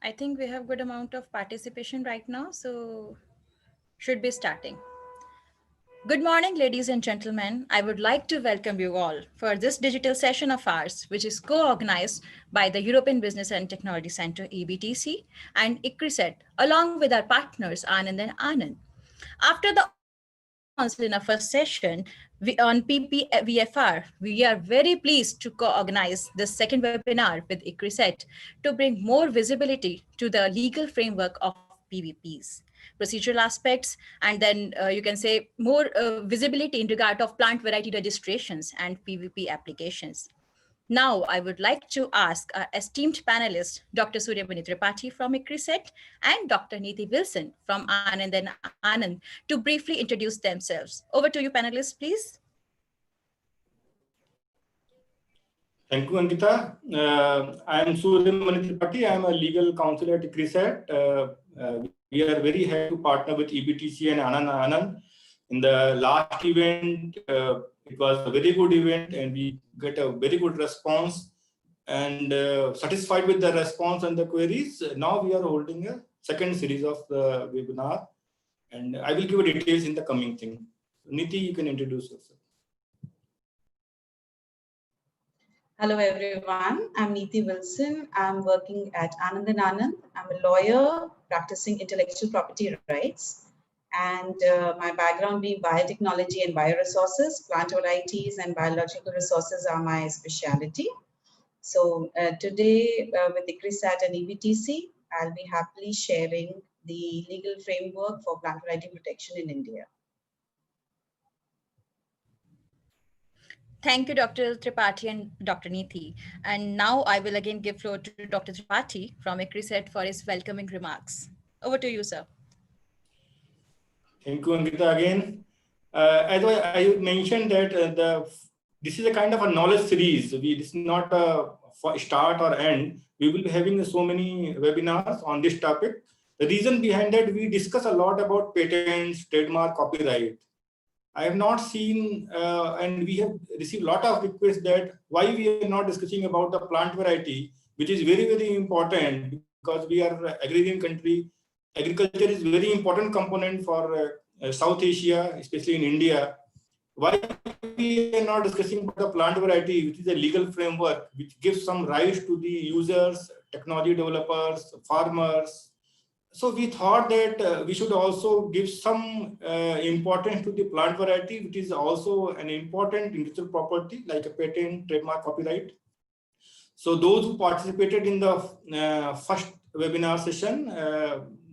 I think we have good amount of participation right now, so should be starting. Good morning, ladies and gentlemen. I would like to welcome you all for this digital session of ours, which is co-organized by the European Business and Technology Center, EBTC, and ICRISAT, along with our partners, Anand and Anand. After the onslaught in our first session on PPVFR, we are very pleased to co-organize this second webinar with ICRISAT to bring more visibility to the legal framework of PVPs, procedural aspects, and then you can say more visibility in regard of plant variety registrations and PVP applications. Now, I would like to ask our esteemed panelists, Dr. Suryamani Tripathi from ICRISAT and Dr. Neeti Wilson from Anand and Anand, to briefly introduce themselves. Over to you, panelists, please. Thank you, Ankita. I am Suryamani Tripathi. I am a legal counsel at ICRISAT. We are very happy to partner with EBTC and Anand Anand. In the last event, it was a very good event and we get a very good response and satisfied with the response and the queries. Now we are holding a second series of the webinar and I will give details in the coming thing. Neeti, you can introduce yourself. Hello everyone, I'm Neeti Wilson. I'm working at Anand Anand. I'm a lawyer practicing intellectual property rights. And my background being biotechnology and bioresources, plant varieties and biological resources are my specialty. So today with ICRISAT and EBTC, I'll be happily sharing the legal framework for plant variety protection in India. Thank you, Dr. Tripathi and Dr. Neeti. And now I will again give floor to Dr. Tripathi from ICRISAT for his welcoming remarks. Over to you, sir. Thank you, Ankita, again. As I mentioned that this is a kind of a knowledge series. This is not a start or end. We will be having so many webinars on this topic. The reason behind that, we discuss a lot about patents, trademark, copyright. I have not seen, and we have received a lot of requests that why we are not discussing about the plant variety, which is very, very important because we are an agrarian country. Agriculture is a very important component for South Asia, especially in India. Why we are not discussing about the plant variety, which is a legal framework, which gives some rights to the users, technology developers, farmers. So we thought that we should also give some importance to the plant variety, which is also an important intellectual property like a patent, trademark, copyright. So those who participated in the first webinar session,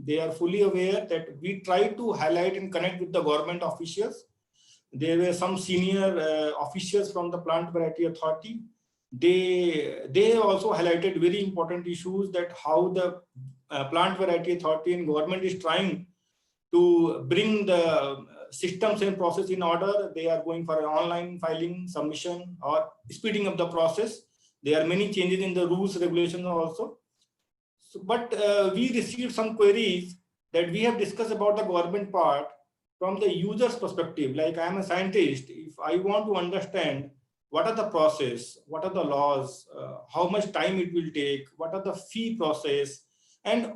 they are fully aware that we try to highlight and connect with the government officials. There were some senior officials from the Plant Variety Authority. They also highlighted very important issues that how the Plant Variety Authority and government is trying to bring the systems and process in order. They are going for an online filing, submission, or speeding up the process. There are many changes in the rules, regulations also. So, but we received some queries that we have discussed about the government part from the user's perspective. Like I am a scientist, if I want to understand what are the process, what are the laws, how much time it will take, what are the fee process, and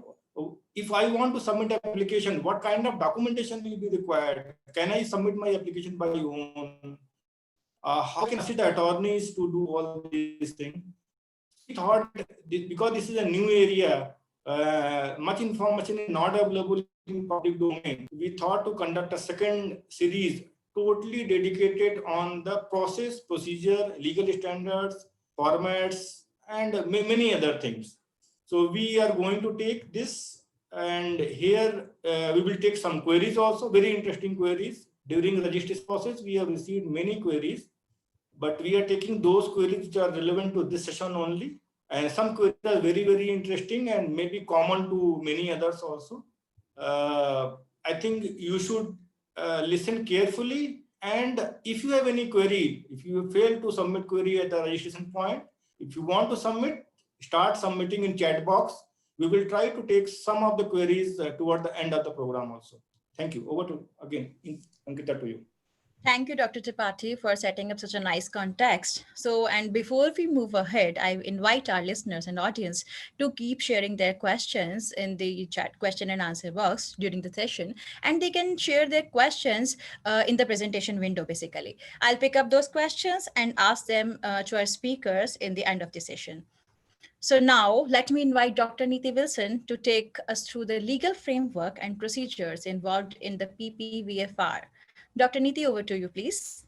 if I want to submit an application, what kind of documentation will be required? Can I submit my application by own? How can I assist the attorneys to do all these things? We thought, because this is a new area, much information is not available in public domain. We thought to conduct a second series totally dedicated on the process, procedure, legal standards, formats, and many other things. So we are going to take this, and here we will take some queries also, very interesting queries. During the registration process, we have received many queries, but we are taking those queries which are relevant to this session only. And some queries are very, very interesting and maybe common to many others also. I think you should listen carefully. And if you have any query, if you fail to submit query at the registration point, if you want to submit, start submitting in chat box. We will try to take some of the queries toward the end of the program also. Thank you. Over to again, Ankita, to you. Thank you, Dr. Tripathi, for setting up such a nice context. So, and before we move ahead, I invite our listeners and audience to keep sharing their questions in the chat question and answer box during the session, and they can share their questions in the presentation window, basically. I'll pick up those questions and ask them to our speakers in the end of the session. So now let me invite Dr. Neeti Wilson to take us through the legal framework and procedures involved in the PPVFR. Dr. Neeti, over to you, please.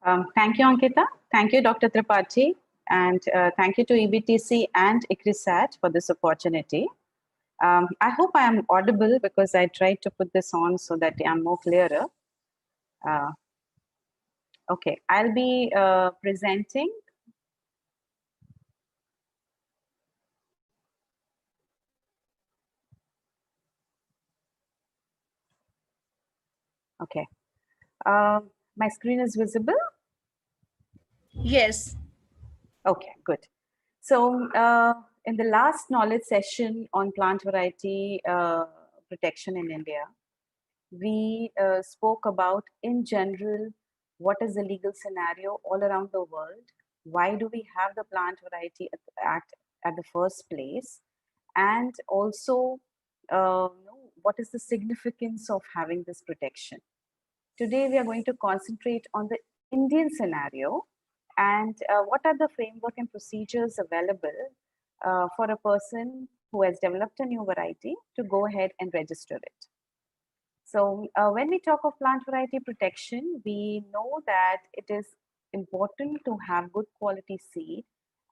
Thank you, Ankita. Thank you, Dr. Tripathi. And thank you to EBTC and ICRISAT for this opportunity. I hope I am audible because I tried to put this on so that I'm more clearer. Uh, okay, I'll be presenting. Okay, my screen is visible. Yes. Okay, good. So in the last knowledge session on plant variety protection in India, we spoke about in general, what is the legal scenario all around the world? Why do we have the Plant Variety Act at the first place? And also, what is the significance of having this protection? Today, we are going to concentrate on the Indian scenario and what are the framework and procedures available for a person who has developed a new variety to go ahead and register it. So when we talk of plant variety protection, we know that it is important to have good quality seed,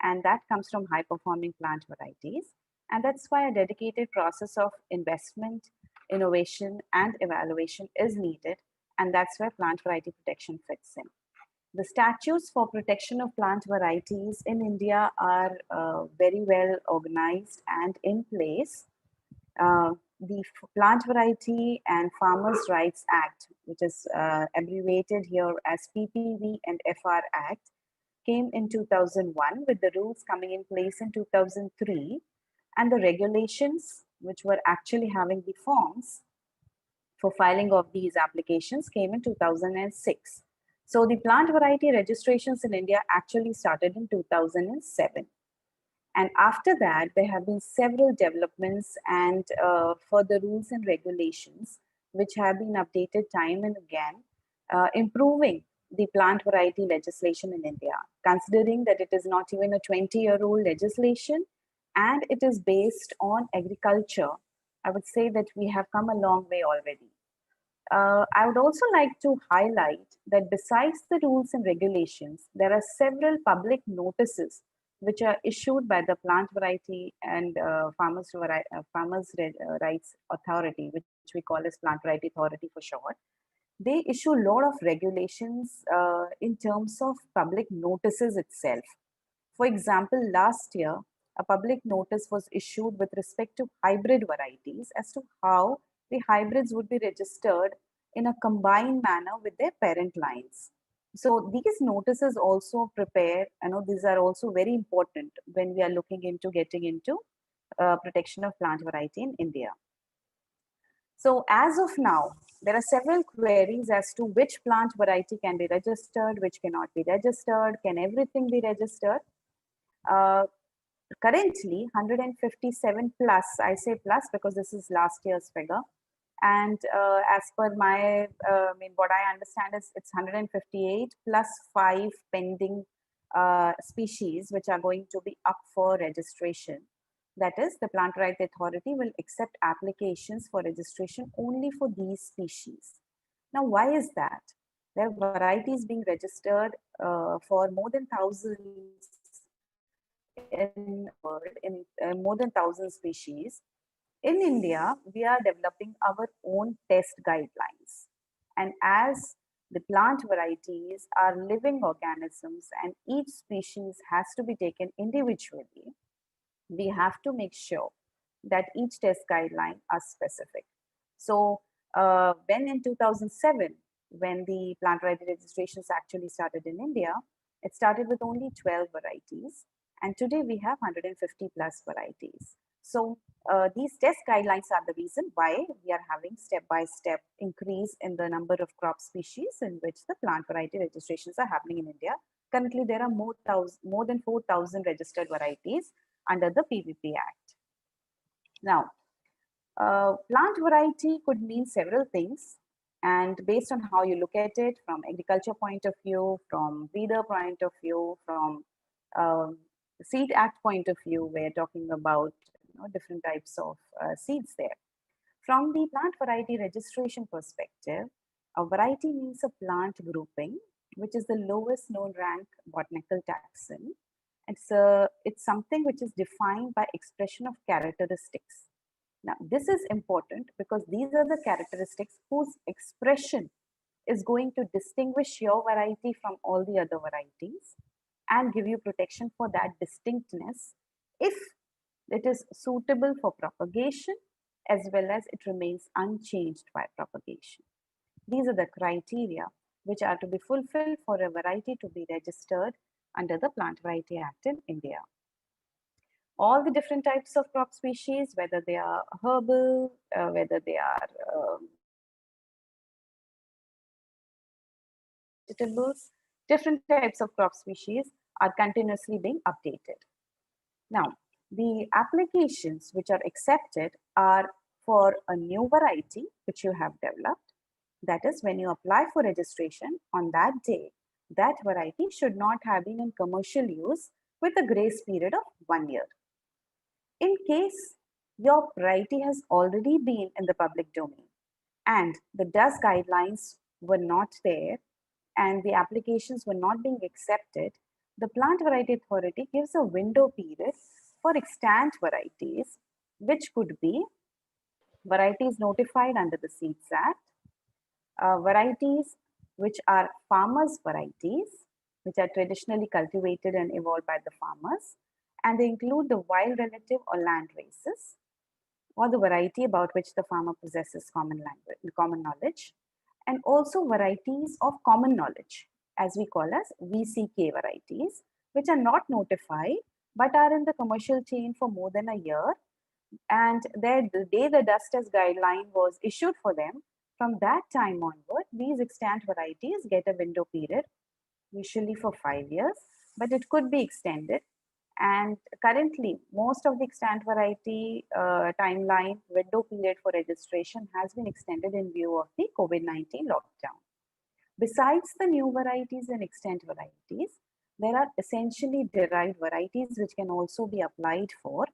and that comes from high performing plant varieties. And that's why a dedicated process of investment, innovation, and evaluation is needed. And that's where plant variety protection fits in. The statutes for protection of plant varieties in India are very well organized and in place. The Plant Variety and Farmers' Rights Act, which is abbreviated here as PPV and FR Act, came in 2001 with the rules coming in place in 2003, and the regulations, which were actually having the forms for filing of these applications, came in 2006. So the plant variety registrations in India actually started in 2007. And after that, there have been several developments and further rules and regulations, which have been updated time and again, improving the plant variety legislation in India, considering that it is not even a 20-year-old legislation and it is based on agriculture. I would say that we have come a long way already. I would also like to highlight that besides the rules and regulations, there are several public notices which are issued by the Plant Variety and Farmers Rights Authority, which we call as Plant Variety Authority for short. They issue a lot of regulations in terms of public notices itself. For example, last year, a public notice was issued with respect to hybrid varieties as to how the hybrids would be registered in a combined manner with their parent lines. So these notices also prepare, these are also very important when we are looking into getting into protection of plant variety in India. So as of now, there are several queries as to which plant variety can be registered, which cannot be registered, can everything be registered? Currently 157 plus, I say plus because this is last year's figure. And as per my, what I understand is it's 158 plus 5 pending species which are going to be up for registration. That is, the Plant Rights Authority will accept applications for registration only for these species. Now, why is that? There are varieties being registered for more than thousands in world, in more than 1,000 species. In India, we are developing our own test guidelines. And as the plant varieties are living organisms and each species has to be taken individually, we have to make sure that each test guideline are specific. So when in 2007, when the plant variety registrations actually started in India, it started with only 12 varieties. And today we have 150 plus varieties. So these test guidelines are the reason why we are having step-by-step increase in the number of crop species in which the plant variety registrations are happening in India. Currently, there are more than 4,000 registered varieties under the PVP Act. Now, plant variety could mean several things, and based on how you look at it, from agriculture point of view, from breeder point of view, from seed act point of view, we're talking about different types of seeds there. From the plant variety registration perspective, a variety means a plant grouping, which is the lowest known rank botanical taxon. It's something which is defined by expression of characteristics. Now, this is important because these are the characteristics whose expression is going to distinguish your variety from all the other varieties and give you protection for that distinctness if it is suitable for propagation as well as it remains unchanged by propagation. These are the criteria which are to be fulfilled for a variety to be registered under the Plant Variety Act in India. All the different types of crop species, whether they are herbal, whether they are vegetables, different types of crop species are continuously being updated. Now, the applications which are accepted are for a new variety which you have developed. That is, when you apply for registration on that day, that variety should not have been in commercial use with a grace period of 1 year. In case your variety has already been in the public domain and the DUS guidelines were not there and the applications were not being accepted, the Plant Variety Authority gives a window period for extant varieties, which could be varieties notified under the Seeds Act, varieties which are farmers' varieties, which are traditionally cultivated and evolved by the farmers, and they include the wild relative or land races, or the variety about which the farmer possesses common knowledge, and also varieties of common knowledge, as we call as VCK varieties, which are not notified but are in the commercial chain for more than a year. And the day the dust test guideline was issued for them, from that time onward, these extant varieties get a window period, usually for 5 years, but it could be extended. And currently, most of the extant variety timeline window period for registration has been extended in view of the COVID-19 lockdown. Besides the new varieties and extant varieties, there are essentially derived varieties which can also be applied for.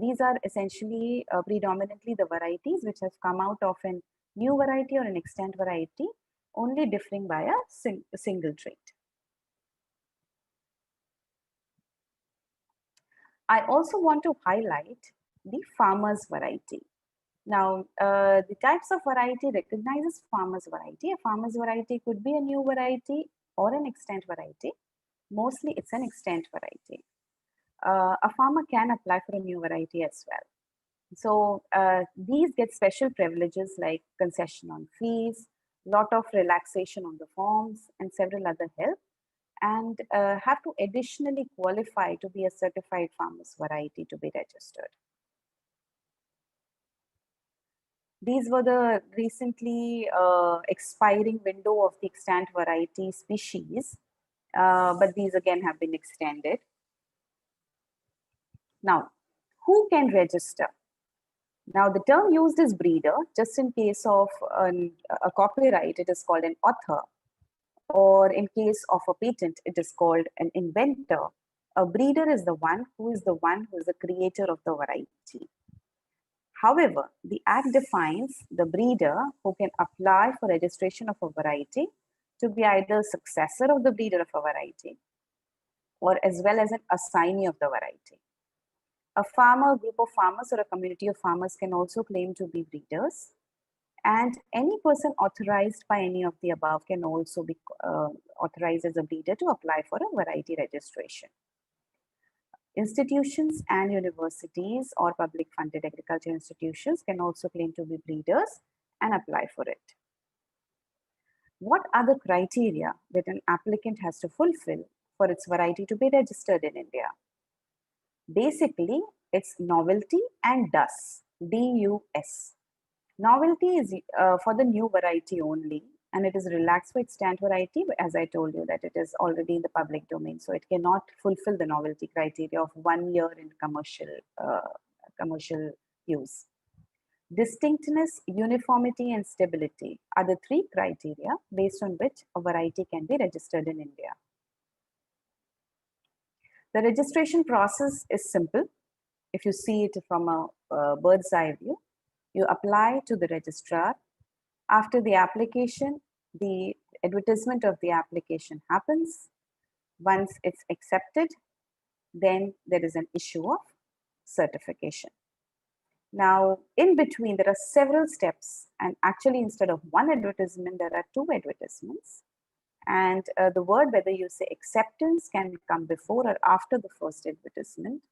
These are essentially predominantly the varieties which have come out of a new variety or an extant variety, only differing by a single trait. I also want to highlight the farmer's variety. Now, the types of variety recognizes farmer's variety. A farmer's variety could be a new variety or an extant variety. Mostly it's an extant variety. A farmer can apply for a new variety as well. So these get special privileges like concession on fees, lot of relaxation on the forms, and several other help, and have to additionally qualify to be a certified farmer's variety to be registered. These were the recently expiring window of the extant variety species, but these again have been extended. Now, who can register? Now, the term used is breeder. Just in case of a copyright, it is called an author. Or in case of a patent, it is called an inventor. A breeder is the one who is the creator of the variety. However, the Act defines the breeder who can apply for registration of a variety to be either a successor of the breeder of a variety or as well as an assignee of the variety. A farmer, a group of farmers, or a community of farmers can also claim to be breeders. And any person authorized by any of the above can also be authorized as a breeder to apply for a variety registration. Institutions and universities or public funded agriculture institutions can also claim to be breeders and apply for it. What are the criteria that an applicant has to fulfill for its variety to be registered in India? Basically, It's novelty and DUS, D-U-S. Novelty is for the new variety only, and it is relaxed for extant variety, but as I told you that it is already in the public domain, so it cannot fulfill the novelty criteria of 1 year in commercial use. Distinctness, uniformity, and stability are the three criteria based on which a variety can be registered in India. The registration process is simple. If you see it from a bird's eye view, you apply to the registrar. After the application, the advertisement of the application happens. Once it's accepted, then there is an issue of certification. Now, in between, there are several steps, and actually instead of one advertisement, there are two advertisements. And the word, whether you say acceptance, can come before or after the first advertisement.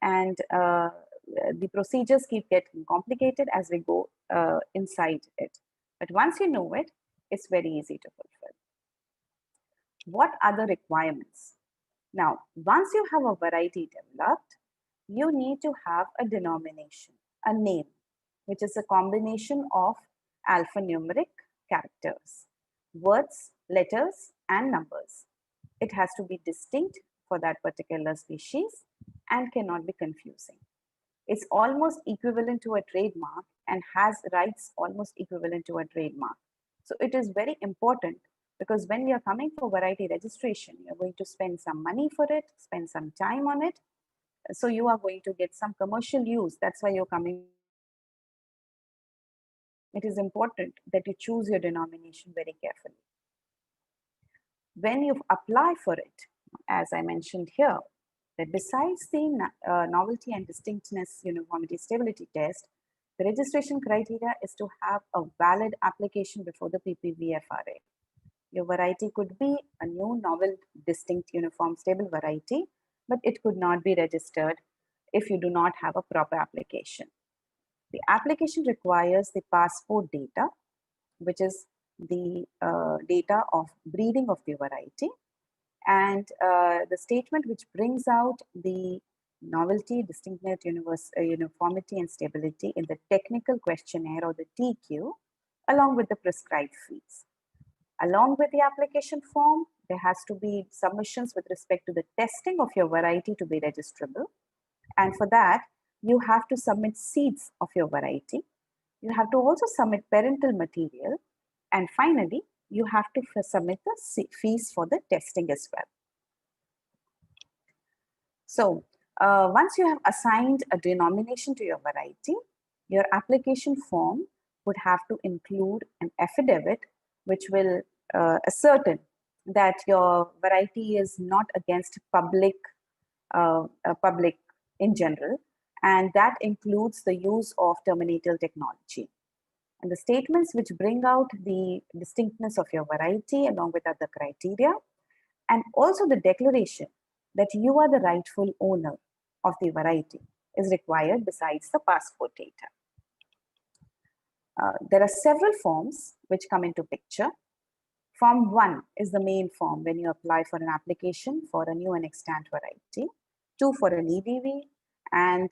And the procedures keep getting complicated as we go inside it. But once you know it, it's very easy to fulfill. What are the requirements? Now, once you have a variety developed, you need to have a denomination, a name, which is a combination of alphanumeric characters, words, letters, and numbers. It has to be distinct for that particular species and cannot be confusing. It's almost equivalent to a trademark and has rights almost equivalent to a trademark. So it is very important, because when you're coming for variety registration, you're going to spend some money for it, spend some time on it. So you are going to get some commercial use. That's why you're coming. It is important that you choose your denomination very carefully. When you apply for it, as I mentioned here, that besides the novelty and distinctness, uniformity, stability test, the registration criteria is to have a valid application before the PPVFRA. Your variety could be a new, novel, distinct, uniform, stable variety, but it could not be registered if you do not have a proper application. The application requires the passport data, which is the data of breeding of the variety, and the statement which brings out the novelty, distinctness, uniformity, and stability in the technical questionnaire or the TQ, along with the prescribed fees. Along with the application form, there has to be submissions with respect to the testing of your variety to be registrable. And for that, you have to submit seeds of your variety. You have to also submit parental material. And finally, you have to submit the fees for the testing as well. So once you have assigned a denomination to your variety, your application form would have to include an affidavit which will ascertain that your variety is not against public in general, and that includes the use of terminatal technology. And the statements which bring out the distinctness of your variety along with other criteria, and also the declaration that you are the rightful owner of the variety is required besides the passport data. There are several forms which come into picture. Form 1 is the main form when you apply for an application for a new and extant variety, 2 for an EDV, and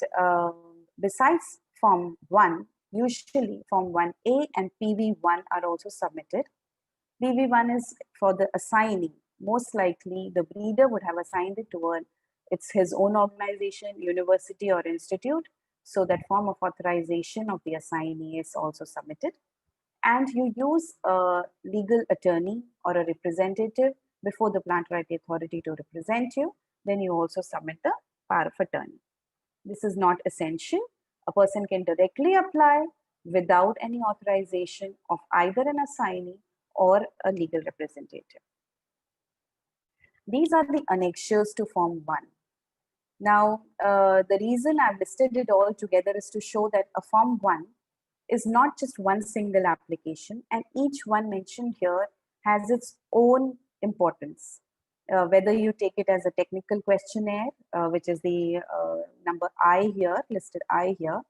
besides Form 1, usually Form 1A and PV1 are also submitted. PV1 is for the assignee. Most likely the breeder would have assigned it to his own organization, university, or institute. So that form of authorization of the assignee is also submitted. And you use a legal attorney or a representative before the Plant Variety Authority to represent you. Then you also submit the power of attorney. This is not essential. A person can directly apply without any authorization of either an assignee or a legal representative. These are the annexures to Form 1. Now, the reason I've listed it all together is to show that a Form 1 is not just one single application, and each one mentioned here has its own importance. Whether you take it as a technical questionnaire, which is the number I here, listed I here,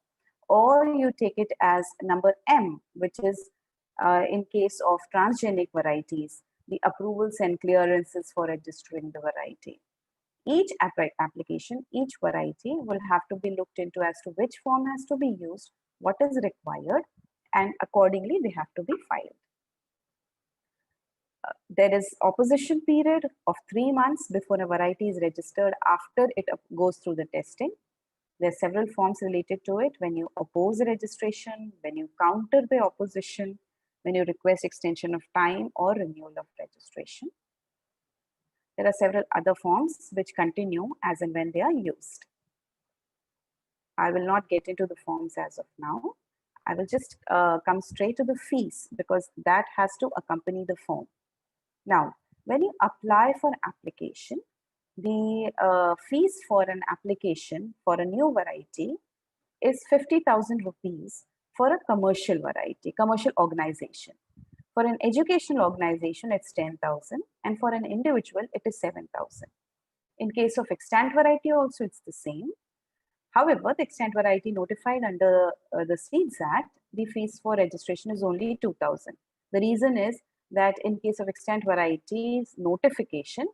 or you take it as number M, which is in case of transgenic varieties, the approvals and clearances for registering the variety. Each application, each variety will have to be looked into as to which form has to be used, what is required, and accordingly they have to be filed. There is opposition period of 3 months before a variety is registered after it goes through the testing. There are several forms related to it. When you oppose a registration, when you counter the opposition, when you request extension of time or renewal of registration. There are several other forms which continue as and when they are used. I will not get into the forms as of now. I will just come straight to the fees because that has to accompany the form. Now, when you apply for application, the fees for an application for a new variety is 50,000 rupees for a commercial variety, commercial organization. For an educational organization, it's 10,000, and for an individual, it is 7,000. In case of extant variety also, it's the same. However, the extant variety notified under the Seeds Act, the fees for registration is only 2,000. The reason is that in case of extant varieties notification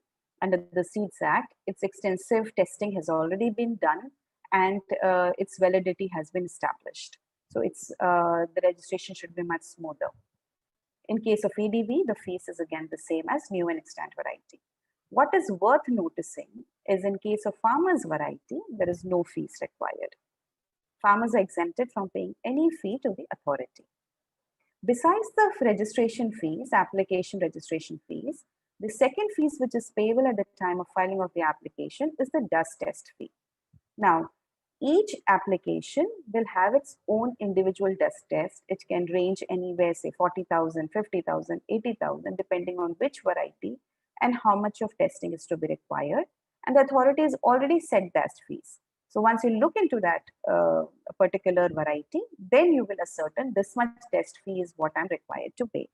under the Seeds Act, its extensive testing has already been done and its validity has been established. So it's the registration should be much smoother. In case of EDV, the fees is again the same as new and extant variety. What is worth noticing is in case of farmers variety, there is no fees required. Farmers are exempted from paying any fee to the authority. Besides the registration fees, application registration fees, the second fees which is payable at the time of filing of the application is the dust test fee. Now, each application will have its own individual dust test. It can range anywhere, say 40,000, 50,000, 80,000, depending on which variety and how much of testing is to be required. And the authority has already set dust fees. So once you look into that particular variety, then you will ascertain this much test fee is what I'm required to pay.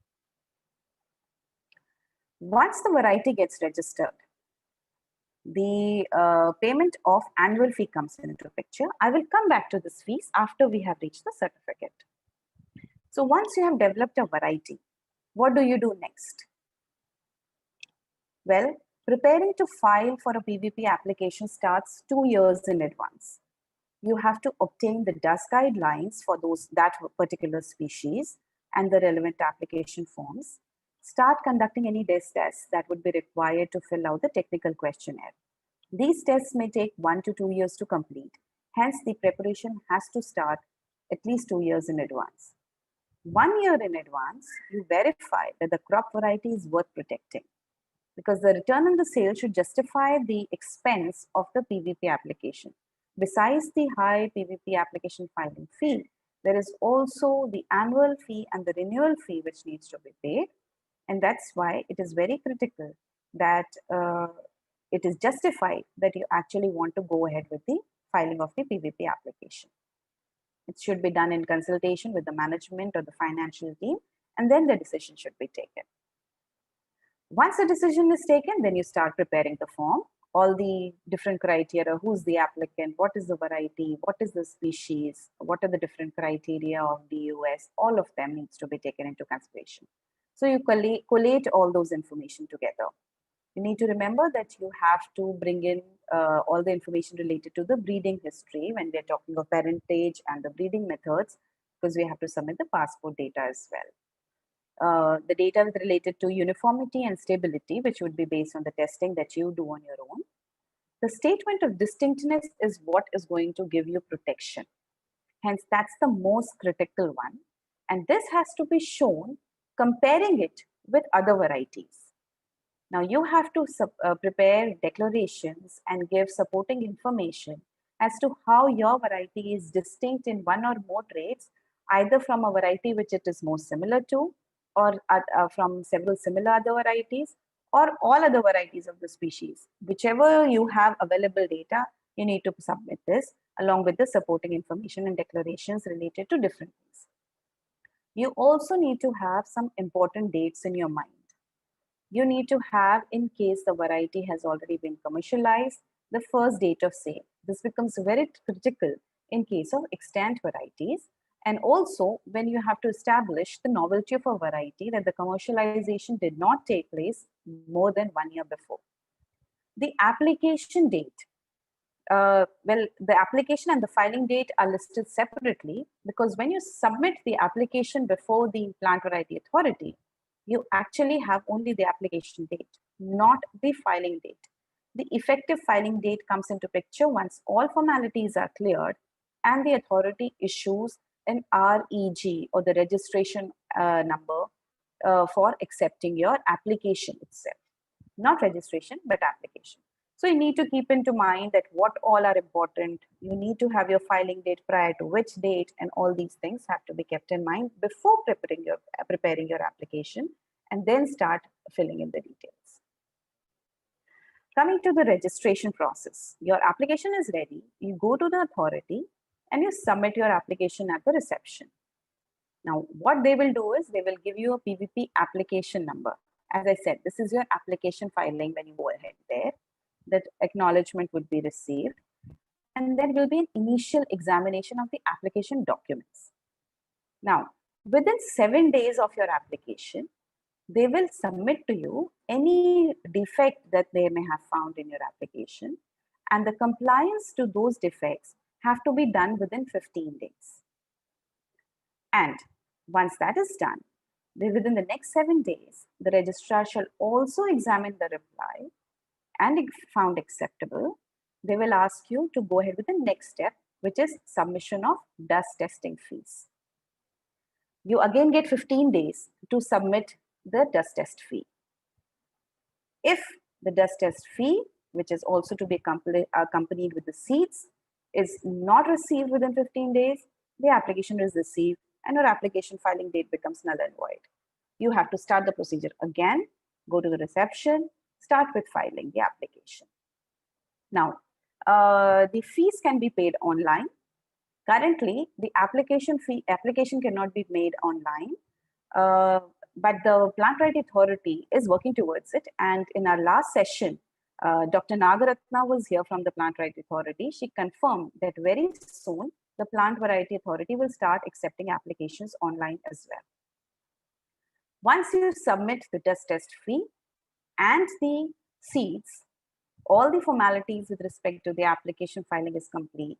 Once the variety gets registered, the payment of annual fee comes into picture. I will come back to this fees after we have reached the certificate. So once you have developed a variety, what do you do next? Well, preparing to file for a PVP application starts 2 years in advance. You have to obtain the dust guidelines for that particular species and the relevant application forms. Start conducting any dust tests that would be required to fill out the technical questionnaire. These tests may take 1 to 2 years to complete. Hence, the preparation has to start at least 2 years in advance. 1 year in advance, you verify that the crop variety is worth protecting, because the return on the sale should justify the expense of the PVP application. Besides the high PVP application filing fee, there is also the annual fee and the renewal fee which needs to be paid. And that's why it is very critical that it is justified that you actually want to go ahead with the filing of the PVP application. It should be done in consultation with the management or the financial team, and then the decision should be taken. Once the decision is taken, then you start preparing the form, all the different criteria, who's the applicant, what is the variety, what is the species, what are the different criteria of DUS, all of them needs to be taken into consideration. So you collate all those information together. You need to remember that you have to bring in all the information related to the breeding history when we're talking of parentage and the breeding methods, because we have to submit the passport data as well. The data is related to uniformity and stability, which would be based on the testing that you do on your own. The statement of distinctness is what is going to give you protection. Hence, that's the most critical one. And this has to be shown comparing it with other varieties. Now, you have to prepare declarations and give supporting information as to how your variety is distinct in one or more traits, either from a variety which it is more similar to, or from several similar other varieties, or all other varieties of the species. Whichever you have available data, you need to submit this along with the supporting information and declarations related to different things. You also need to have some important dates in your mind. You need to have, in case the variety has already been commercialized, the first date of sale. This becomes very critical in case of extant varieties. And also when you have to establish the novelty of a variety, that the commercialization did not take place more than 1 year before. The application date. Well, the application and the filing date are listed separately because when you submit the application before the plant variety authority, you actually have only the application date, not the filing date. The effective filing date comes into picture once all formalities are cleared and the authority issues an REG, or the registration number, for accepting your application itself. Not registration, but application. So you need to keep into mind that what all are important. You need to have your filing date prior to which date, and all these things have to be kept in mind before preparing your application, and then start filling in the details. Coming to the registration process, your application is ready. You go to the authority and you submit your application at the reception. Now, what they will do is they will give you a PVP application number. As I said, this is your application filing when you go ahead there. That acknowledgement would be received. And there will be an initial examination of the application documents. Now, within 7 days of your application, they will submit to you any defect that they may have found in your application, and the compliance to those defects have to be done within 15 days. And once that is done, within the next 7 days, the registrar shall also examine the reply, and if found acceptable, they will ask you to go ahead with the next step, which is submission of dust testing fees. You again get 15 days to submit the dust test fee. If the dust test fee, which is also to be accompanied with the seats, is not received within 15 days, the application is received and your application filing date becomes null and void. You have to start the procedure again, go to the reception, start with filing the application. Now, the fees can be paid online. Currently, the application cannot be made online, but the Plant Right Authority is working towards it. And in our last session, Dr. Nagaratna was here from the Plant Right Authority. She confirmed that very soon, the Plant Variety Authority will start accepting applications online as well. Once you submit the dust test fee and the seeds, all the formalities with respect to the application filing is complete.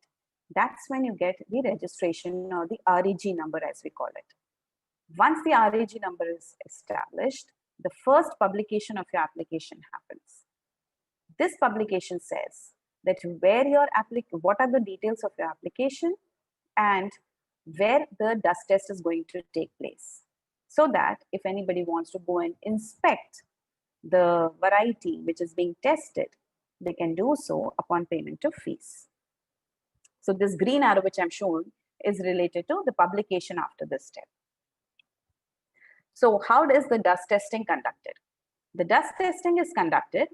That's when you get the registration, or the REG number as we call it. Once the REG number is established, the first publication of your application happens. This publication says that what are the details of your application and where the dust test is going to take place, so that if anybody wants to go and inspect the variety which is being tested, they can do so upon payment of fees. So this green arrow which I'm showing is related to the publication after this step. So how is the dust testing conducted? The dust testing is conducted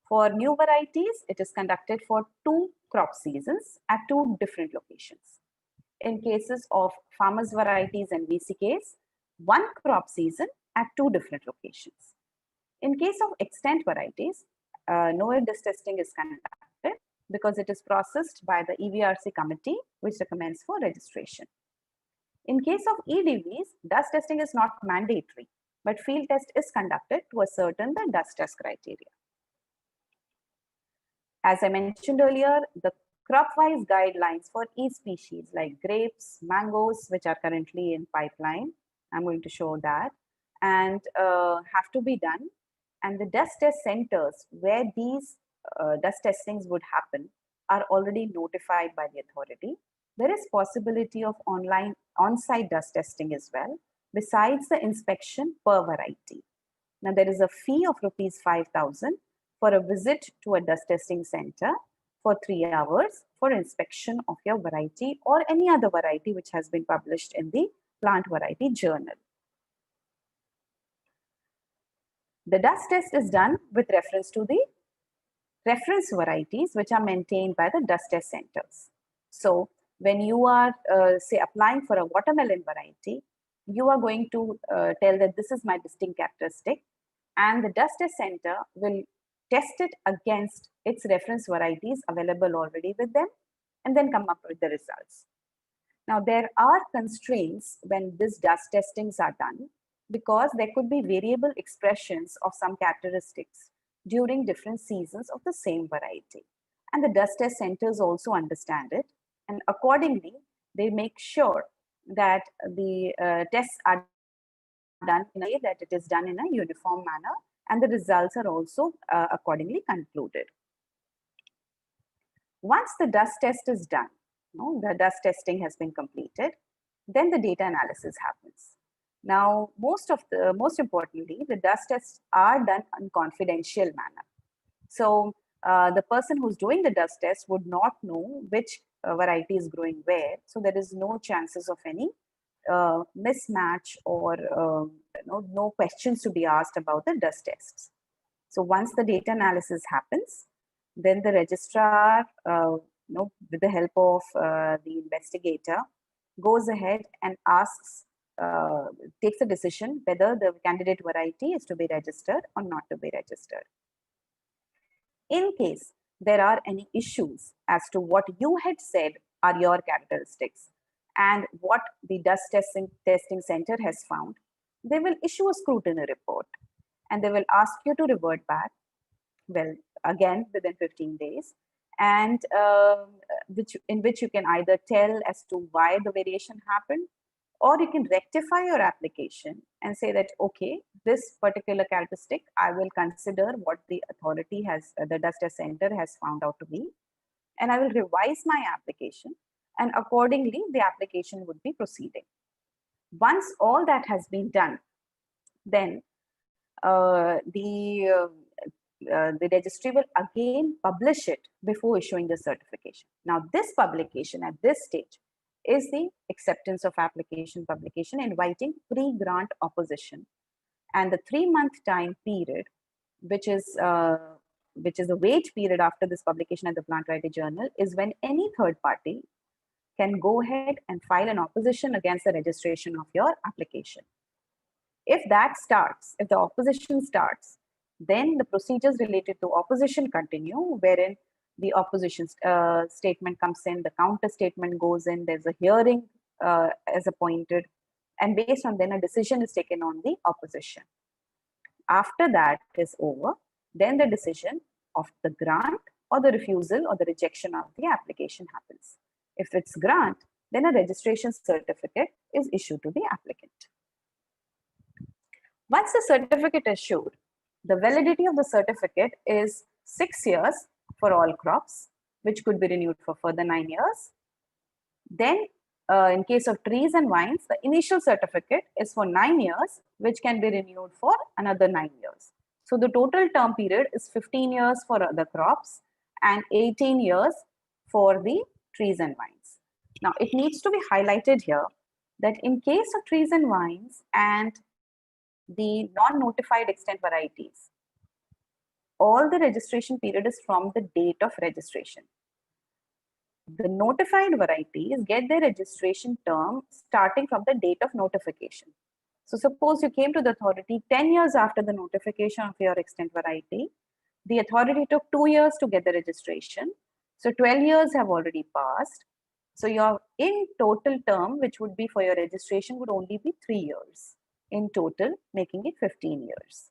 for new varieties. It is conducted for 2 crop seasons at 2 different locations. In cases of farmers varieties and VCKs, 1 crop season at 2 different locations. In case of extant varieties, no dust testing is conducted because it is processed by the EBRC committee, which recommends for registration. In case of EDVs, dust testing is not mandatory, but field test is conducted to ascertain the dust test criteria. As I mentioned earlier, the crop-wise guidelines for each species like grapes, mangoes, which are currently in pipeline, I'm going to show that, and have to be done. And the dust test centers where these dust testings would happen are already notified by the authority. There is possibility of on-site dust testing as well, besides the inspection per variety. Now, there is a fee of rupees 5,000 for a visit to a dust testing center for 3 hours for inspection of your variety or any other variety which has been published in the Plant Variety Journal. The dust test is done with reference to the reference varieties which are maintained by the dust test centers. So when you are, say, applying for a watermelon variety, you are going to tell that this is my distinct characteristic, and the dust test center will test it against its reference varieties available already with them, and then come up with the results. Now, there are constraints when these dust testings are done, because there could be variable expressions of some characteristics during different seasons of the same variety. And the dust test centers also understand it, and accordingly, they make sure that the tests are done in a way that it is done in a uniform manner, and the results are also accordingly concluded. Once the dust test is done, the dust testing has been completed, then the data analysis happens. Now, most importantly, the dust tests are done in confidential manner. So the person who's doing the dust test would not know which variety is growing where. So there is no chances of any mismatch or no questions to be asked about the dust tests. So once the data analysis happens, then the registrar, with the help of the investigator, goes ahead and asks, takes a decision whether the candidate variety is to be registered or not to be registered. In case there are any issues as to what you had said are your characteristics and what the dust testing center has found, they will issue a scrutiny report and they will ask you to revert back, well, again within 15 days, and in which you can either tell as to why the variation happened, or you can rectify your application and say that, okay, this particular characteristic, I will consider what the authority has, the dust test center has found out to be, and I will revise my application, and accordingly, the application would be proceeding. Once all that has been done, then the registry will again publish it before issuing the certification. Now, this publication at this stage is the acceptance of application publication inviting pre-grant opposition, and the 3-month time period, which is a wait period after this publication at the Plant Variety Journal, is when any third party can go ahead and file an opposition against the registration of your application. If that starts, if the opposition starts, then the procedures related to opposition continue, wherein the opposition statement comes in, the counter statement goes in, there's a hearing as appointed, and based on then a decision is taken on the opposition. After that is over, then the decision of the grant or the refusal or the rejection of the application happens. If it's grant, then a registration certificate is issued to the applicant. Once the certificate is issued, the validity of the certificate is 6 years for all crops, which could be renewed for further 9 years. Then, in case of trees and vines, the initial certificate is for 9 years, which can be renewed for another 9 years. So the total term period is 15 years for other crops and 18 years for the trees and vines. Now, it needs to be highlighted here that in case of trees and vines and the non-notified extent varieties, all the registration period is from the date of registration. The notified varieties get their registration term starting from the date of notification. So suppose you came to the authority 10 years after the notification of your extent variety, the authority took 2 years to get the registration. So 12 years have already passed. So your in total term, which would be for your registration, would only be 3 years in total, making it 15 years.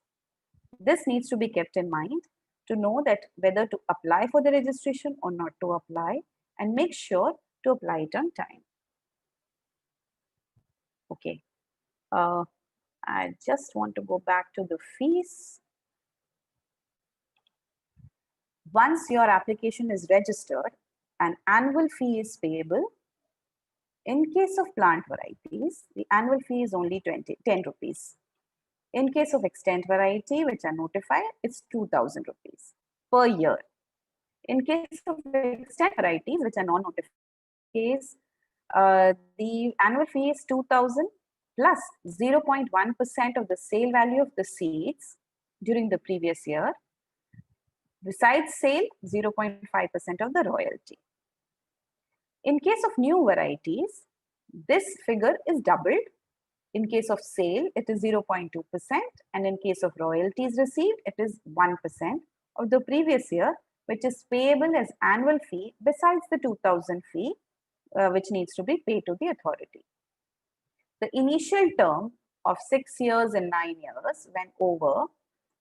This needs to be kept in mind to know that whether to apply for the registration or not to apply, and make sure to apply it on time. Okay. I just want to go back to the fees. Once your application is registered, an annual fee is payable. In case of plant varieties, the annual fee is only 10 rupees. In case of extent variety, which are notified, it's 2,000 rupees per year. In case of extent varieties, which are non-notified, the annual fee is 2,000 plus 0.1% of the sale value of the seeds during the previous year. Besides sale, 0.5% of the royalty. In case of new varieties, this figure is doubled. In case of sale, it is 0.2%, and in case of royalties received, it is 1% of the previous year, which is payable as annual fee besides the 2,000 fee, which needs to be paid to the authority. The initial term of 6 years and 9 years, when over,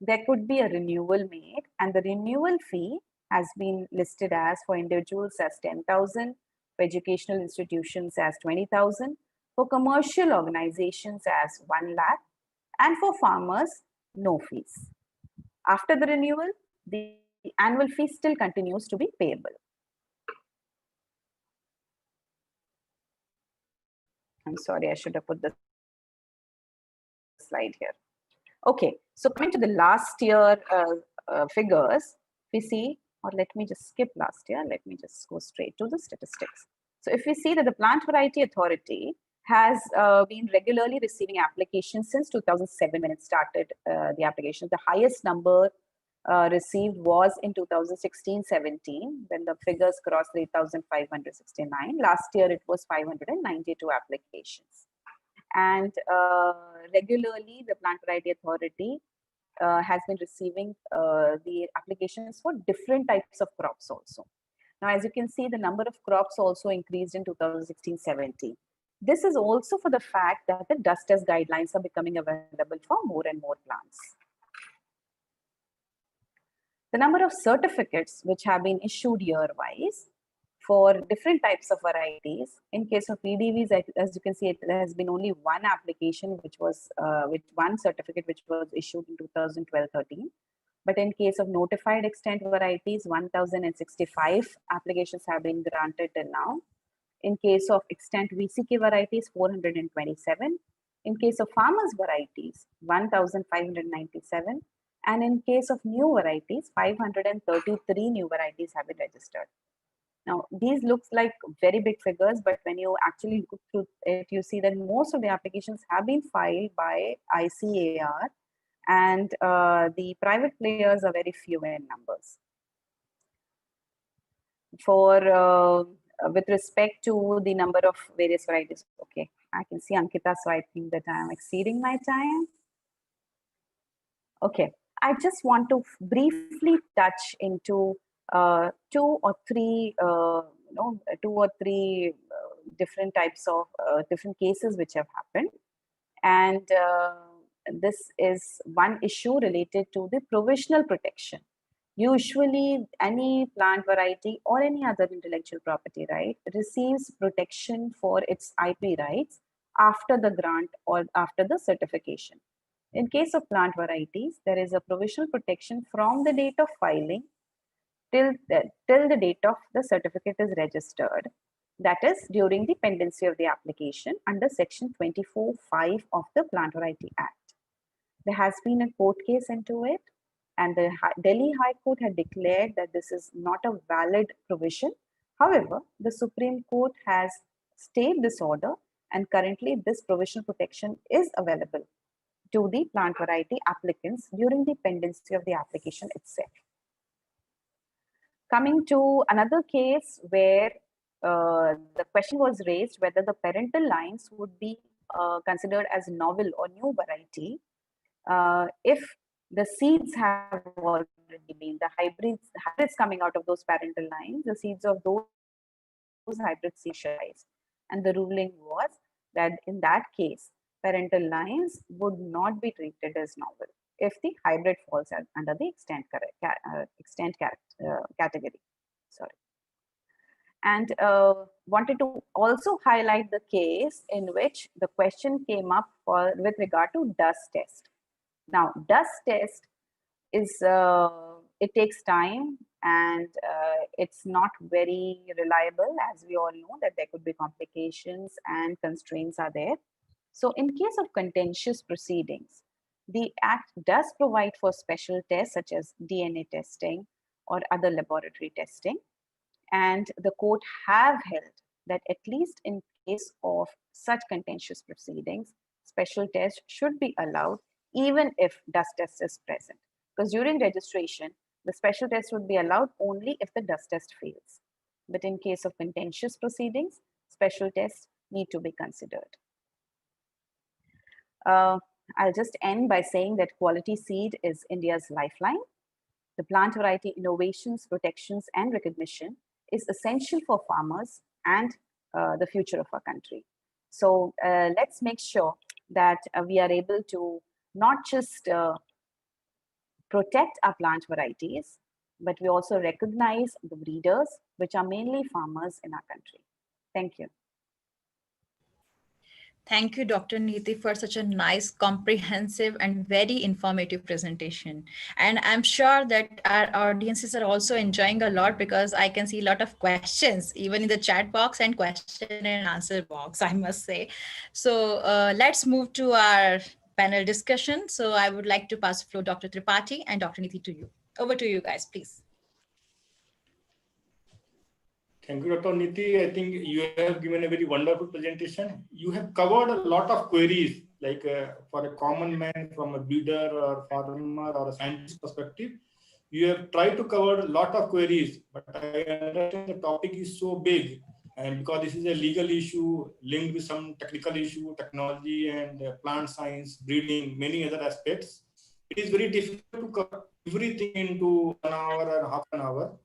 there could be a renewal made, and the renewal fee has been listed as for individuals as 10,000, for educational institutions as 20,000, for commercial organizations as 1 lakh, and for farmers, no fees. After the renewal, the annual fee still continues to be payable. I'm sorry, I should have put the slide here. Okay, so coming to the last year figures, we see, or let me just skip last year, let me just go straight to the statistics. So if we see that the Plant Variety Authority has been regularly receiving applications since 2007 when it started the application. The highest number received was in 2016-17 when the figures crossed 3,569. Last year it was 592 applications. And regularly the Plant Variety Authority has been receiving the applications for different types of crops also. Now, as you can see, the number of crops also increased in 2016-17. This is also for the fact that the dust test guidelines are becoming available for more and more plants. The number of certificates which have been issued year-wise for different types of varieties. In case of PDVs, as you can see, there has been only one application, which was with one certificate, which was issued in 2012-13. But in case of notified extent varieties, 1,065 applications have been granted till now. In case of extent VCK varieties, 427. In case of farmers varieties, 1,597. And in case of new varieties, 533 new varieties have been registered. Now, these looks like very big figures, but when you actually look through it, you see that most of the applications have been filed by ICAR, and the private players are very few in numbers. For with respect to the number of various varieties, okay, I can see Ankita, so I think that I am exceeding my time. Okay, I just want to briefly touch into two or three different types of different cases which have happened, and this is one issue related to the provisional protection. Usually, any plant variety or any other intellectual property right receives protection for its IP rights after the grant or after the certification. In case of plant varieties, there is a provisional protection from the date of filing till the date of the certificate is registered. That is during the pendency of the application under Section 24(5) of the Plant Variety Act. There has been a court case into it, and the Delhi High Court had declared that this is not a valid provision. However, the Supreme Court has stayed this order, and currently this provisional protection is available to the plant variety applicants during the pendency of the application itself. Coming to another case where the question was raised whether the parental lines would be considered as novel or new variety if the seeds have already been, the hybrids coming out of those parental lines, the seeds of those hybrids initialized. And the ruling was that in that case, parental lines would not be treated as novel if the hybrid falls under the extent category. Sorry. And wanted to also highlight the case in which the question came up with regard to dust test. Now, dust test is, it takes time, and it's not very reliable, as we all know that there could be complications and constraints are there. So in case of contentious proceedings, the Act does provide for special tests such as DNA testing or other laboratory testing. And the court have held that at least in case of such contentious proceedings, special tests should be allowed even if dust test is present. Because during registration, the special test would be allowed only if the dust test fails. But in case of contentious proceedings, special tests need to be considered. I'll just end by saying that quality seed is India's lifeline. The plant variety innovations, protections, and recognition is essential for farmers and the future of our country. So let's make sure that we are able to not just protect our plant varieties, but we also recognize the breeders, which are mainly farmers in our country. Thank you. Thank you, Dr. Neeti, for such a nice, comprehensive, and very informative presentation. And I'm sure that our audiences are also enjoying a lot because I can see a lot of questions, even in the chat box and question and answer box, I must say. So let's move to our panel discussion. So I would like to pass the floor Dr. Tripathi and Dr. Neeti to you. Over to you guys, please. Thank you, Dr. Niti. I think you have given a very wonderful presentation. You have covered a lot of queries, like for a common man from a breeder or farmer or a scientist perspective. You have tried to cover a lot of queries, but I understand the topic is so big, and because this is a legal issue linked with some technical issue, technology and plant science, breeding, many other aspects, it is very difficult to cover everything into 1 hour or half an hour.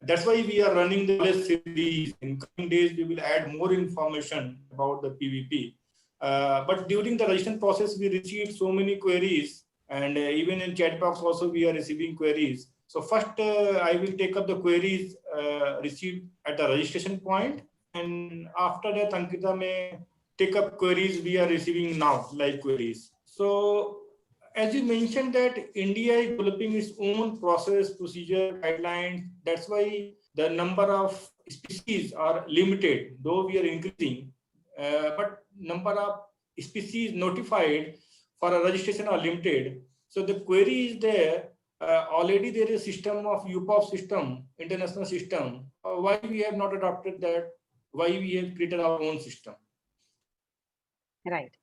That's why we are running the knowledge series. In coming days, we will add more information about the PVP. But during the registration process, we received so many queries, and even in chat box also we are receiving queries. So first, I will take up the queries received at the registration point, and after that, Ankita may take up queries we are receiving now, like queries. So as you mentioned that India is developing its own process, procedure, guidelines. That's why the number of species are limited, though we are increasing, but number of species notified for a registration are limited. So the query is there. Already there is a system of UPOF system, international system. Why we have not adopted that? Why we have created our own system? Right.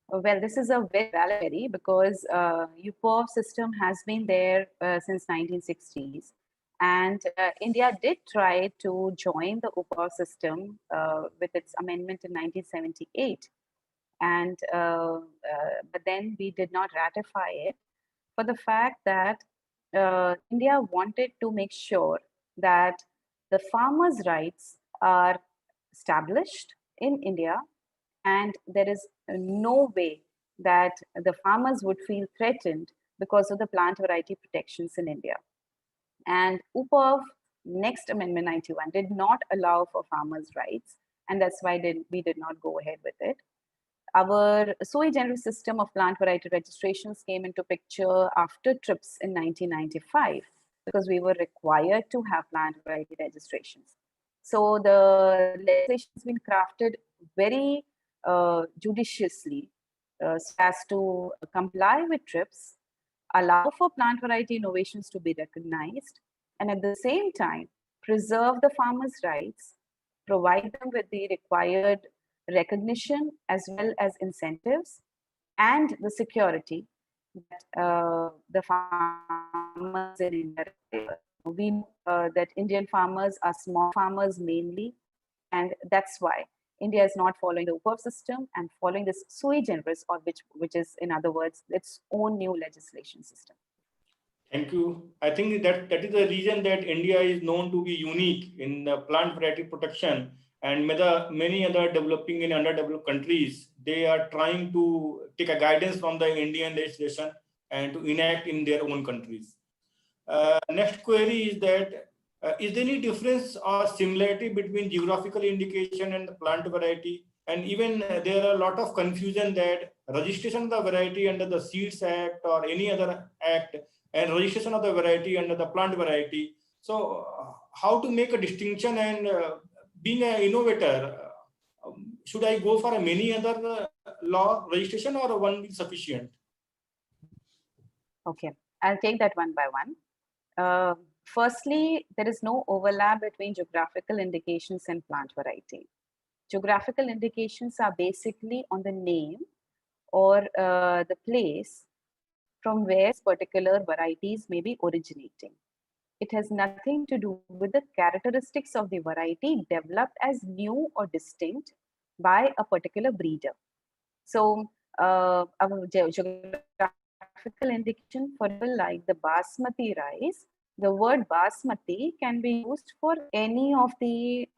Well, this is a very valid query because UPOF system has been there since 1960s. And India did try to join the UPOF system with its amendment in 1978. And but then we did not ratify it for the fact that India wanted to make sure that the farmers' rights are established in India, and there is no way that the farmers would feel threatened because of the plant variety protections in India. And UPOF next amendment 91 did not allow for farmers' rights, and that's why we did not go ahead with it. Our sui generis system of plant variety registrations came into picture after TRIPS in 1995 because we were required to have plant variety registrations. So the legislation has been crafted very judiciously so as to comply with TRIPS, allow for plant variety innovations to be recognized, and at the same time, preserve the farmers' rights, provide them with the required recognition as well as incentives and the security that the farmers in India. We know that Indian farmers are small farmers mainly, and that's why India is not following the UPOF system and following this sui generis, or which is, in other words, its own new legislation system. Thank you. I think that is the reason that India is known to be unique in the plant variety protection, and many other developing and underdeveloped countries, they are trying to take a guidance from the Indian legislation and to enact in their own countries. Next query is that is there any difference or similarity between geographical indication and the plant variety? And even there are a lot of confusion that registration of the variety under the Seeds Act or any other act and registration of the variety under the plant variety. So how to make a distinction, and being an innovator, should I go for a many other law registration or one is sufficient? Okay, I'll take that one by one. Firstly, there is no overlap between geographical indications and plant variety. Geographical indications are basically on the name or the place from where particular varieties may be originating. It has nothing to do with the characteristics of the variety developed as new or distinct by a particular breeder. So, our geographical indication, for example, like the basmati rice, the word basmati can be used for any of the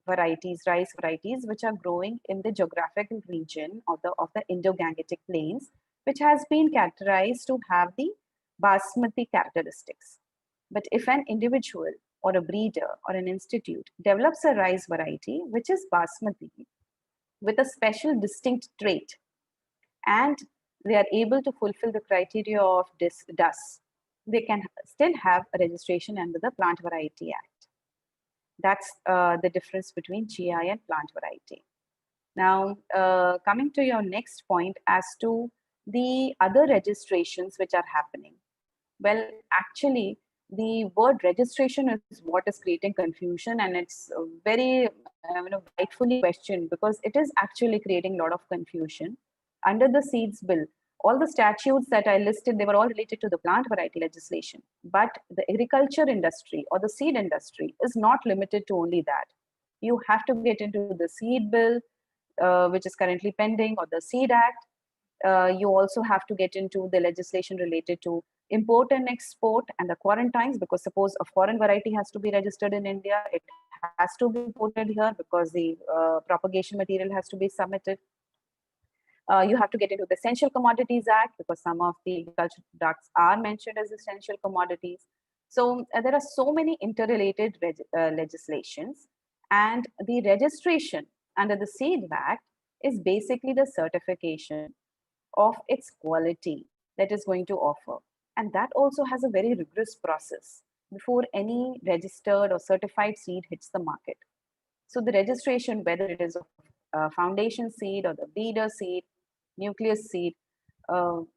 varieties, rice varieties, which are growing in the geographical region of the Indo-Gangetic plains, which has been characterized to have the basmati characteristics. But if an individual or a breeder or an institute develops a rice variety which is basmati with a special distinct trait, and they are able to fulfill the criteria of this DUS, they can still have a registration under the Plant Variety Act. That's the difference between GI and plant variety. Now, coming to your next point as to the other registrations which are happening. Well, actually, the word registration is what is creating confusion, and it's very rightfully questioned because it is actually creating a lot of confusion. Under the Seeds Bill, all the statutes that I listed, they were all related to the plant variety legislation. But the agriculture industry or the seed industry is not limited to only that. You have to get into the Seed Bill, which is currently pending, or the Seed Act. You also have to get into the legislation related to import and export and the quarantines, because suppose a foreign variety has to be registered in India, it has to be imported here because the propagation material has to be submitted. You have to get into the Essential Commodities Act because some of the agricultural products are mentioned as essential commodities. So there are so many interrelated legislations, and the registration under the Seed Act is basically the certification of its quality that is going to offer. And that also has a very rigorous process before any registered or certified seed hits the market. So the registration, whether it is a foundation seed or the breeder seed, nucleus seed,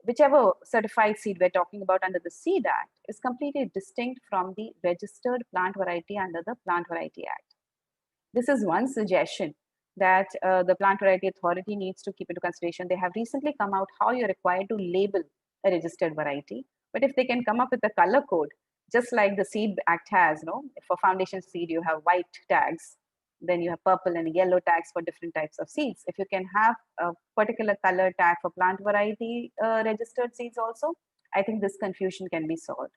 whichever certified seed we're talking about under the Seed Act, is completely distinct from the registered plant variety under the Plant Variety Act. This is one suggestion that the Plant Variety Authority needs to keep into consideration. They have recently come out how you're required to label a registered variety. But if they can come up with a color code, just like the Seed Act has, for foundation seed, you have white tags, then you have purple and yellow tags for different types of seeds. If you can have a particular color tag for plant variety registered seeds also, I think this confusion can be solved.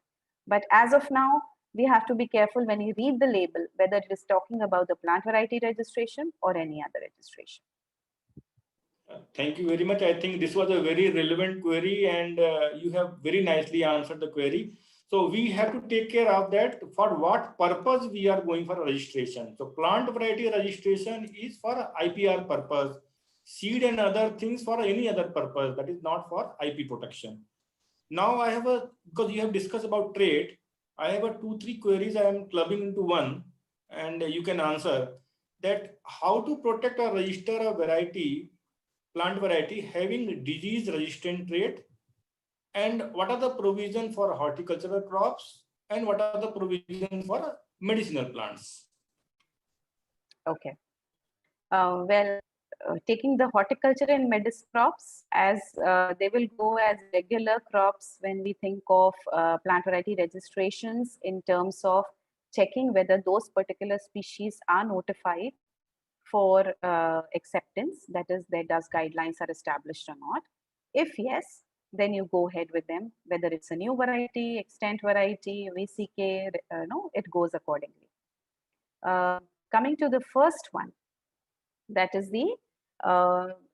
But as of now, we have to be careful when you read the label, whether it is talking about the plant variety registration or any other registration. Thank you very much. I think this was a very relevant query, and you have very nicely answered the query. So we have to take care of that. For what purpose we are going for registration? So plant variety registration is for IPR purpose, seed and other things for any other purpose, that is not for IP protection. Now I have because you have discussed about trade, I have 2-3 queries I am clubbing into one, and you can answer that. How to protect or register a variety, plant variety having disease resistant trait, and what are the provisions for horticultural crops, and what are the provisions for medicinal plants? Okay. Taking the horticulture and medicinal crops, as they will go as regular crops when we think of plant variety registrations, in terms of checking whether those particular species are notified for acceptance, that is, their DUS guidelines are established or not. If yes, then you go ahead with them, whether it's a new variety, extant variety, VCK, it goes accordingly. Coming to the first one, that is the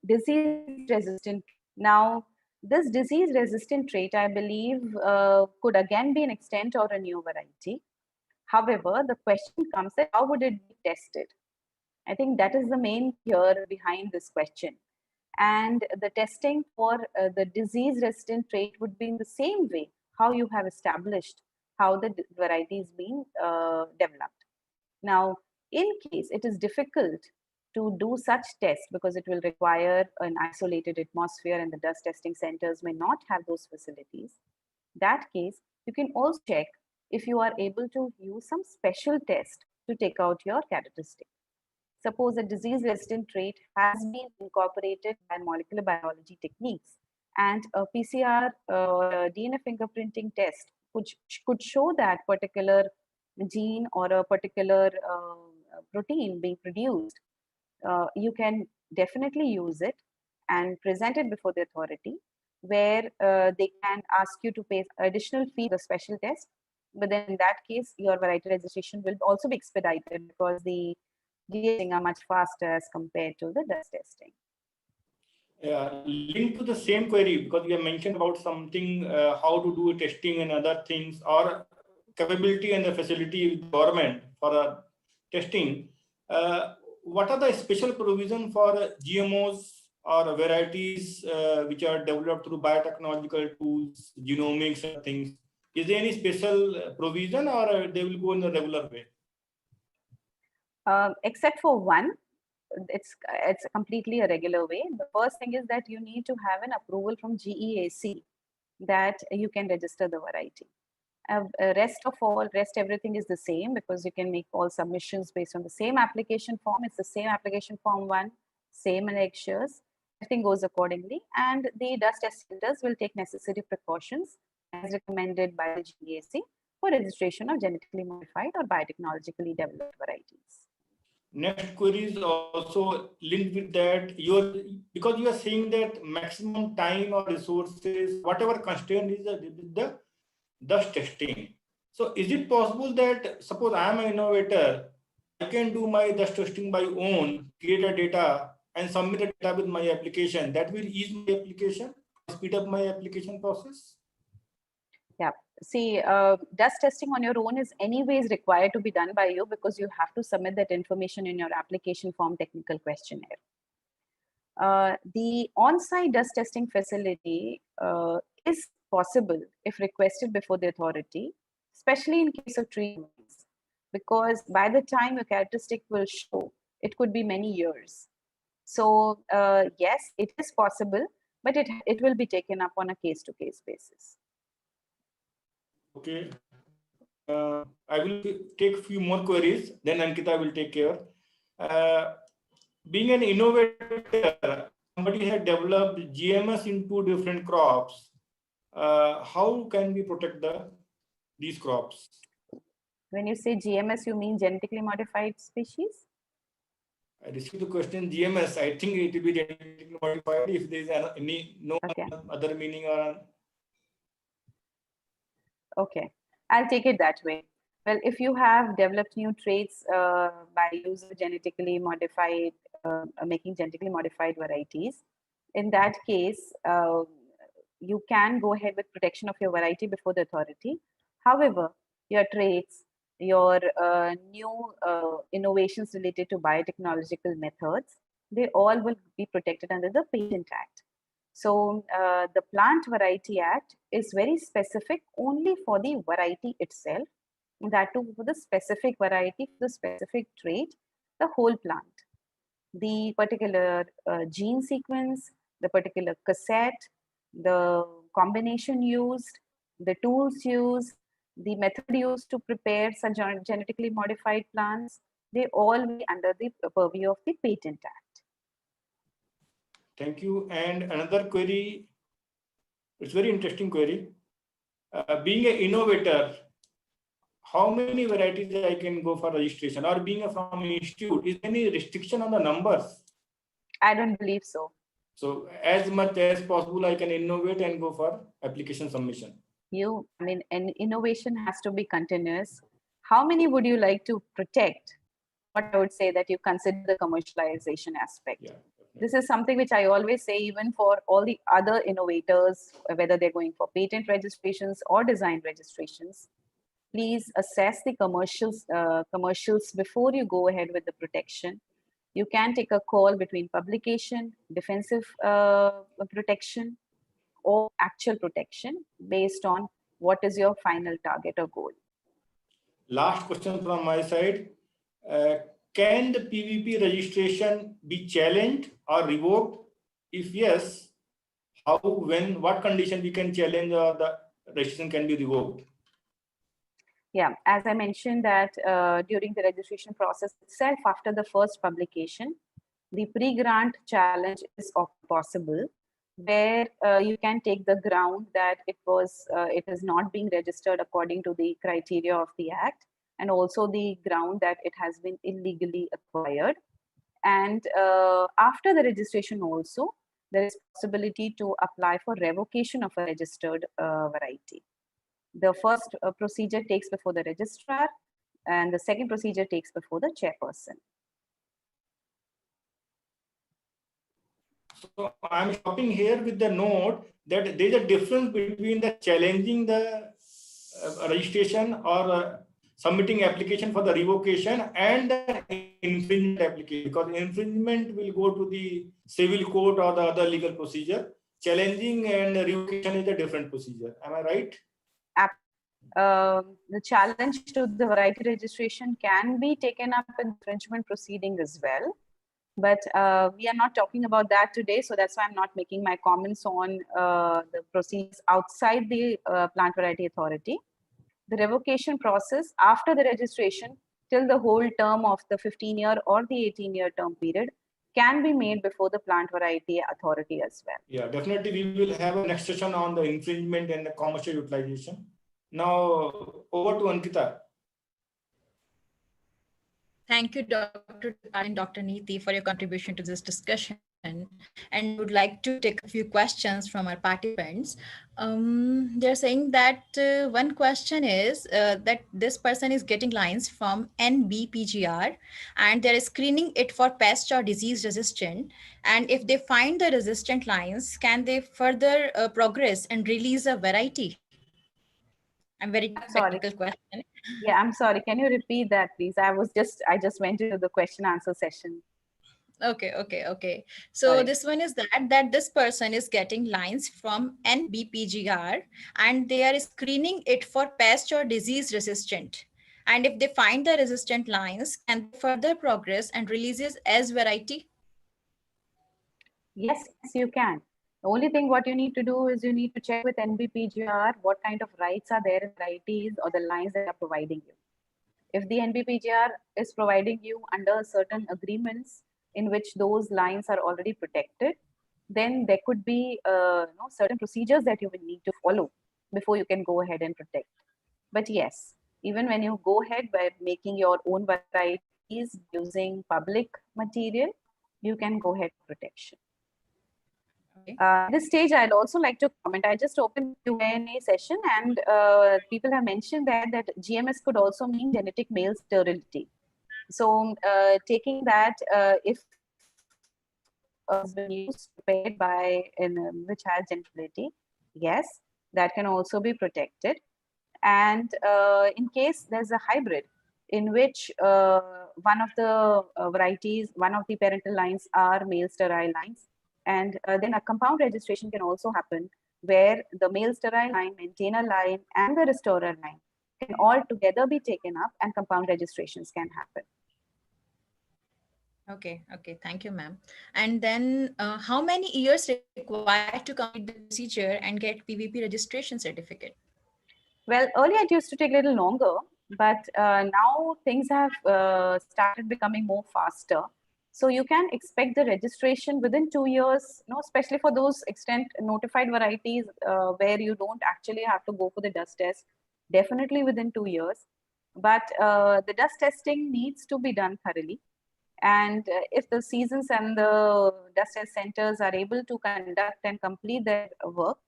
disease resistant. Now, this disease resistant trait, I believe, could again be an extent or a new variety. However, the question comes that how would it be tested? I think that is the main here behind this question. And the testing for the disease resistant trait would be in the same way how you have established how the variety is being developed. Now, in case it is difficult to do such tests because it will require an isolated atmosphere and the dust testing centers may not have those facilities, that case, you can also check if you are able to use some special test to take out your characteristic. Suppose a disease-resistant trait has been incorporated by molecular biology techniques, and a PCR or a DNA fingerprinting test which could show that particular gene or a particular protein being produced, you can definitely use it and present it before the authority, where they can ask you to pay additional fee for the special test. But then in that case, your variety registration will also be expedited because the testing are much faster as compared to the dust testing. Linked to the same query, because you have mentioned about something, how to do testing and other things, or capability and the facility with government for testing. What are the special provision for GMOs or varieties which are developed through biotechnological tools, genomics and things? Is there any special provision, or they will go in the regular way? Except for one, it's completely a regular way. The first thing is that you need to have an approval from GEAC that you can register the variety. Rest everything is the same, because you can make all submissions based on the same application form. It's the same application form one, same annexures. Everything goes accordingly, and the dust test centers will take necessary precautions as recommended by the GEAC for registration of genetically modified or biotechnologically developed varieties. Next query is also linked with that. Because you are saying that maximum time or resources, whatever constraint is with the dust testing. So is it possible that, suppose I am an innovator, I can do my dust testing by own, create a data and submit the data with my application? That will ease my application, speed up my application process? Yeah, see, dust testing on your own is anyways required to be done by you, because you have to submit that information in your application form technical questionnaire. The on-site dust testing facility is possible if requested before the authority, especially in case of tree domains, because by the time your characteristic will show, it could be many years. So yes, it is possible, but it will be taken up on a case-to-case basis. Okay. I will take a few more queries, then Ankita will take care. Being an innovator, somebody had developed GMS in 2 different crops. How can we protect these crops? When you say GMS, you mean genetically modified species? I received the question GMS. I think it will be genetically modified if there is no Okay. other meaning or. Okay, I'll take it that way. Well, if you have developed new traits by use of genetically modified, making genetically modified varieties, in that case, you can go ahead with protection of your variety before the authority. However, your traits, your new innovations related to biotechnological methods, they all will be protected under the Patent Act. So the Plant Variety Act is very specific only for the variety itself, that too for the specific variety, for the specific trait, the whole plant. The particular gene sequence, the particular cassette, the combination used, the tools used, the method used to prepare such genetically modified plants, they all be under the purview of the Patent Act. Thank you. And another query, it's very interesting query. Being an innovator, how many varieties I can go for registration, or being from an institute, is there any restriction on the numbers? I don't believe so. So as much as possible, I can innovate and go for application submission. I mean, an innovation has to be continuous. How many would you like to protect? What I would say that you consider the commercialization aspect. Yeah, this is something which I always say, even for all the other innovators, whether they're going for patent registrations or design registrations, please assess the commercials before you go ahead with the protection. You can take a call between publication, defensive protection, or actual protection based on what is your final target or goal. Last question from my side. Can the PVP registration be challenged or revoked? If yes, how, when, what condition we can challenge, or the registration can be revoked? Yeah, as I mentioned that during the registration process itself, after the first publication, the pre-grant challenge is possible, where you can take the ground that it is not being registered according to the criteria of the Act, and also the ground that it has been illegally acquired. And after the registration also, there is possibility to apply for revocation of a registered variety. The first procedure takes before the registrar, and the second procedure takes before the chairperson. So I'm stopping here with the note that there is a difference between the challenging the registration or submitting application for the revocation and the infringement application, because infringement will go to the civil court or the other legal procedure. Challenging and revocation is a different procedure. Am I right? The challenge to the variety registration can be taken up in infringement proceeding as well. But we are not talking about that today, so that's why I'm not making my comments on the procedures outside the Plant Variety Authority. The revocation process after the registration till the whole term of the 15-year or the 18-year term period can be made before the Plant Variety Authority as well. Yeah, definitely we will have a next session on the infringement and the commercial utilization. Now over to Ankita. Thank you, Dr. and Dr. Neeti, for your contribution to this discussion. And would like to take a few questions from our participants. They're saying that one question is that this person is getting lines from NBPGR and they're screening it for pest or disease resistant. And if they find the resistant lines, can they further progress and release a variety? I'm very technical question. Yeah, I'm sorry. Can you repeat that, please? I just went into the question answer session. Okay. So this one is that this person is getting lines from NBPGR and they are screening it for pest or disease resistant. And if they find the resistant lines, can they further progress and releases as variety? Yes, you can. The only thing what you need to do is you need to check with NBPGR what kind of rights are there in varieties or the lines that are providing you. If the NBPGR is providing you under certain agreements in which those lines are already protected, then there could be certain procedures that you will need to follow before you can go ahead and protect. But yes, even when you go ahead by making your own varieties using public material, you can go ahead with protection. Okay. At this stage, I'd also like to comment. I just opened the Q&A session and people have mentioned that GMS could also mean genetic male sterility. So taking that, if has been used, prepared by, which has genitality, yes, that can also be protected. And in case there's a hybrid in which one of the varieties, one of the parental lines are male sterile lines, and then a compound registration can also happen where the male sterile line, maintainer line, and the restorer line can all together be taken up and compound registrations can happen. Okay. Thank you, ma'am. And then how many years required to complete the procedure and get PVP registration certificate? Well, earlier it used to take a little longer, but now things have started becoming more faster. So you can expect the registration within 2 years, especially for those extent notified varieties where you don't actually have to go for the dust test, definitely within 2 years. But the dust testing needs to be done thoroughly. And if the seasons and the dust test centers are able to conduct and complete their work,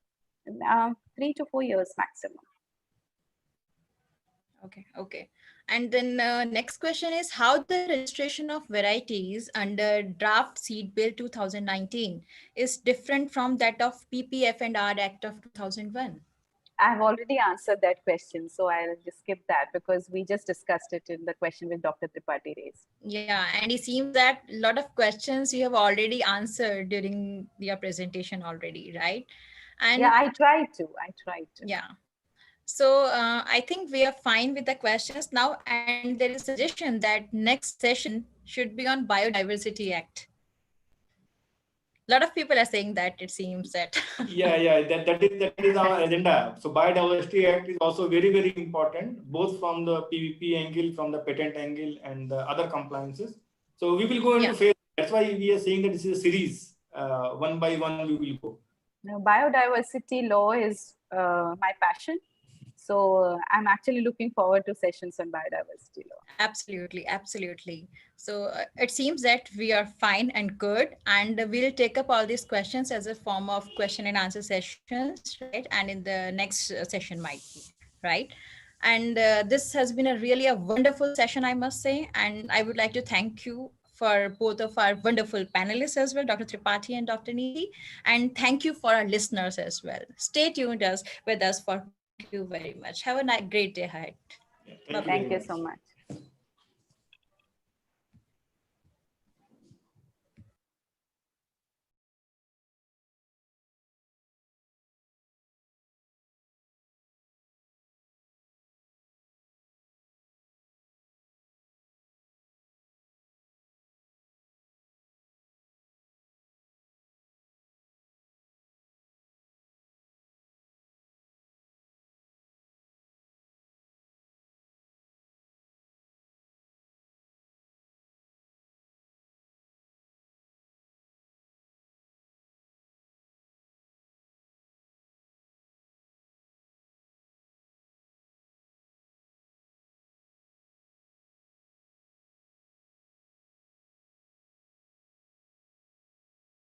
3 to 4 years maximum. Okay. And then next question is how the registration of varieties under Draft Seed Bill 2019 is different from that of PPF and R Act of 2001? I've already answered that question, so I'll just skip that because we just discussed it in the question with Dr. Tripathi raised. Yeah, and it seems that a lot of questions you have already answered during your presentation already, right? And yeah, I tried to. Yeah. So I think we are fine with the questions now, and there is a suggestion that next session should be on Biodiversity Act. A lot of people are saying that, it seems that. Yeah, that is our agenda. So Biodiversity Act is also very, very important, both from the PVP angle, from the patent angle, and the other compliances. So we will go into phase. That's why we are saying that this is a series. One by one, we will go. Now, biodiversity law is my passion. So I'm actually looking forward to sessions on biodiversity law. Absolutely. So it seems that we are fine and good, and we'll take up all these questions as a form of question and answer sessions, right? And in the next session might be, right? And this has been a really wonderful session, I must say. And I would like to thank you for both of our wonderful panelists as well, Dr. Tripathi and Dr. Neeti. And thank you for our listeners as well. Stay tuned with us for thank you very much. Have a great day ahead. Yeah, Bye-bye. thank you very Thank you much. so much.